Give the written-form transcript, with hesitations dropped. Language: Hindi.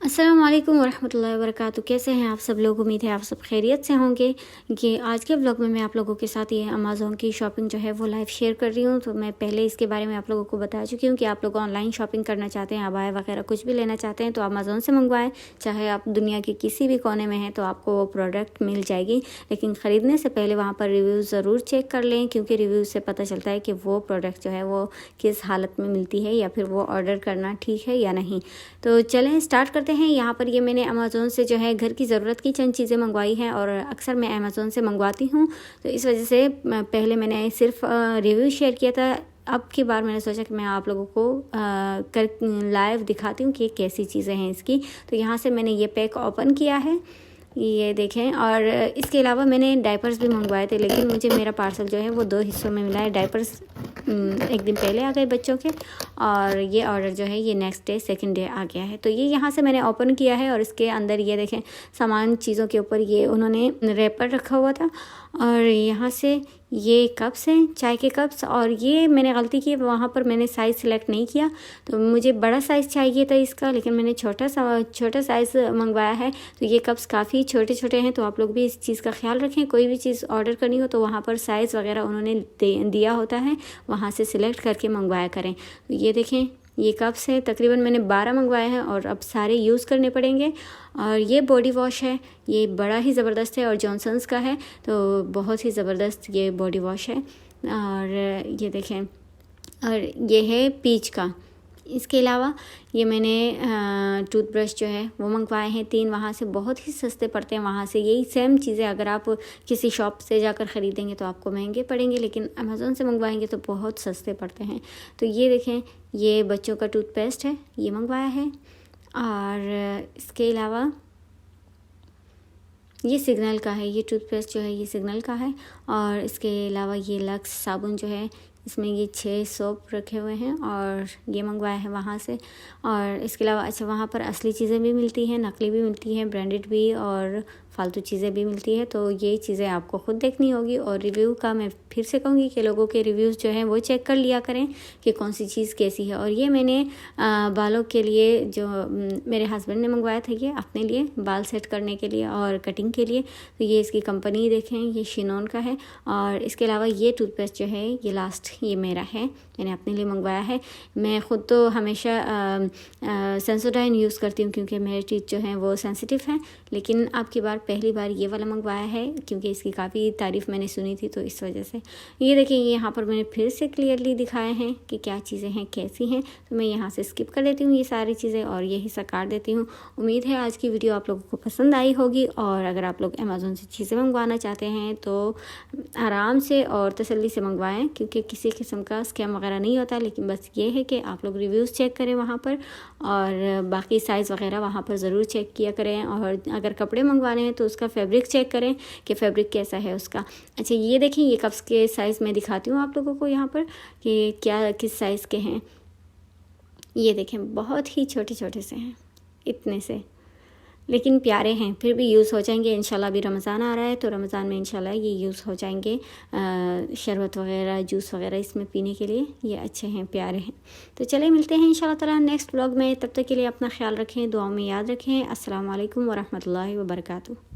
अस्सलाम वालेकुम वरहमतुल्लाहि वबरकातुहू। कैसे हैं आप सब लोग? उम्मीद है आप सब खैरियत से होंगे। कि आज के व्लॉग में मैं आप लोगों के साथ ये अमेज़ॉन की शॉपिंग जो है वो लाइव शेयर कर रही हूँ। तो मैं पहले इसके बारे में आप लोगों को बता चुकी हूँ कि आप लोग ऑनलाइन शॉपिंग करना चाहते हैं, अबाया वगैरह कुछ भी लेना चाहते हैं तो अमेज़ॉन से मंगवाएं। चाहे आप दुनिया के किसी भी कोने में हैं तो आपको वो प्रोडक्ट मिल जाएगी, लेकिन ख़रीदने से पहले वहाँ पर रिव्यूज़ ज़रूर चेक कर लें, क्योंकि रिव्यूज़ से पता चलता है कि वो प्रोडक्ट जो है वो किस हालत में मिलती है या फिर वो ऑर्डर करना ठीक है या नहीं। तो चलें स्टार्ट करते हैं। यहाँ पर ये मैंने अमेज़ॉन से जो है घर की ज़रूरत की चंद चीज़ें मंगवाई हैं और अक्सर मैं अमेज़ॉन से मंगवाती हूँ, तो इस वजह से पहले मैंने सिर्फ रिव्यू शेयर किया था। अब की बार मैंने सोचा कि मैं आप लोगों को कर लाइव दिखाती हूँ कि कैसी चीज़ें हैं इसकी। तो यहाँ से मैंने ये पैक ओपन किया है, ये देखें। और इसके अलावा मैंने डायपर्स भी मंगवाए थे, लेकिन मुझे मेरा पार्सल जो है वो 2 हिस्सों में मिला है। डायपर्स एक दिन पहले आ गए बच्चों के, और ये ऑर्डर जो है ये नेक्स्ट डे सेकंड डे आ गया है। तो ये यहाँ से मैंने ओपन किया है और इसके अंदर ये देखें सामान चीज़ों के ऊपर ये उन्होंने रैपर रखा हुआ था। और यहाँ से ये कप्स हैं, चाय के कप्स। और ये मैंने गलती की, वहाँ पर मैंने साइज़ सिलेक्ट नहीं किया, तो मुझे बड़ा साइज़ चाहिए था इसका, लेकिन मैंने छोटा साइज़ मंगवाया है। तो ये कप्स काफ़ी छोटे छोटे हैं, तो आप लोग भी इस चीज़ का ख्याल रखें। कोई भी चीज़ ऑर्डर करनी हो तो वहाँ पर साइज़ वगैरह उन्होंने दिया होता है, वहाँ से सिलेक्ट करके मंगवाया करें। तो ये देखें ये कप्स है, तकरीबन मैंने 12 मंगवाए हैं और अब सारे यूज़ करने पड़ेंगे। और ये बॉडी वॉश है, ये बड़ा ही ज़बरदस्त है और जॉनसन्स का है, तो बहुत ही ज़बरदस्त ये बॉडी वॉश है। और ये देखें, और ये है पीच का। इसके अलावा ये मैंने टूथब्रश जो है वो मंगवाए हैं 3, वहाँ से बहुत ही सस्ते पड़ते हैं। वहाँ से यही सेम चीज़ें अगर आप किसी शॉप से जाकर ख़रीदेंगे तो आपको महंगे पड़ेंगे, लेकिन अमेज़ॉन से मंगवाएंगे तो बहुत सस्ते पड़ते हैं। तो ये देखें, ये बच्चों का टूथपेस्ट है, ये मंगवाया है। और इसके अलावा ये सिग्नल का है, ये टूथपेस्ट जो है ये सिग्नल का है। और इसके अलावा ये लक्स साबुन जो है, इसमें ये 6 सोप रखे हुए हैं और ये मंगवाया है वहाँ से। और इसके अलावा अच्छा, वहाँ पर असली चीज़ें भी मिलती हैं, नकली भी मिलती हैं, ब्रांडेड भी, और फालतू चीज़ें भी मिलती है। तो ये चीज़ें आपको खुद देखनी होगी। और रिव्यू का मैं फिर से कहूँगी कि लोगों के रिव्यूज़ जो हैं वो चेक कर लिया करें कि कौन सी चीज़ कैसी है। और ये मैंने बालों के लिए जो मेरे हस्बैंड ने मंगवाया था, ये अपने लिए बाल सेट करने के लिए और कटिंग के लिए। तो ये इसकी कंपनी देखें, ये शिनोन का है। और इसके अलावा ये टूथपेस्ट जो है ये लास्ट ये मेरा है, मैंने अपने लिए मंगवाया है। मैं ख़ुद तो हमेशा सेंसोडाइन यूज़ करती हूँ क्योंकि मेरे टीथ जो हैं वो सेंसिटिव हैं, लेकिन अब की बार पहली बार ये वाला मंगवाया है क्योंकि इसकी काफ़ी तारीफ़ मैंने सुनी थी, तो इस वजह से। ये देखिए, यहाँ पर मैंने फिर से क्लियरली दिखाए हैं कि क्या चीज़ें हैं कैसी हैं। तो मैं यहाँ से स्किप कर देती हूँ ये सारी चीज़ें और ये हिस्सा काट देती हूँ। उम्मीद है आज की वीडियो आप लोगों को पसंद आई होगी। और अगर आप लोग अमेज़ॉन से चीज़ें मंगवाना चाहते हैं तो आराम से और तसल्ली से मंगवाएं, क्योंकि किसी किस्म का स्कैम वगैरह नहीं होता। लेकिन बस ये है कि आप लोग रिव्यूज़ चेक करें वहाँ पर, और बाकी साइज़ वगैरह वहाँ पर ज़रूर चेक किया करें। और अगर कपड़े मंगवाने हैं तो उसका फैब्रिक चेक करें कि फैब्रिक कैसा है उसका। अच्छा, ये देखें, ये कप्स के साइज़ मैं दिखाती हूँ आप लोगों को यहाँ पर कि क्या किस साइज़ के हैं। ये देखें, बहुत ही छोटे छोटे से हैं, इतने से, लेकिन प्यारे हैं, फिर भी यूज़ हो जाएंगे इंशाल्लाह। अभी रमज़ान आ रहा है तो रमज़ान में इंशाल्लाह ये यूज़ हो जाएंगे। शरबत वगैरह, जूस वगैरह इसमें पीने के लिए ये अच्छे हैं, प्यारे हैं। तो चले मिलते हैं इंशाल्लाह ताला नेक्स्ट व्लॉग में। तब तक के लिए अपना ख्याल रखें, दुआओं में याद रखें। अस्सलाम वालेकुम वरहमतुल्लाहि वबरकातुहू।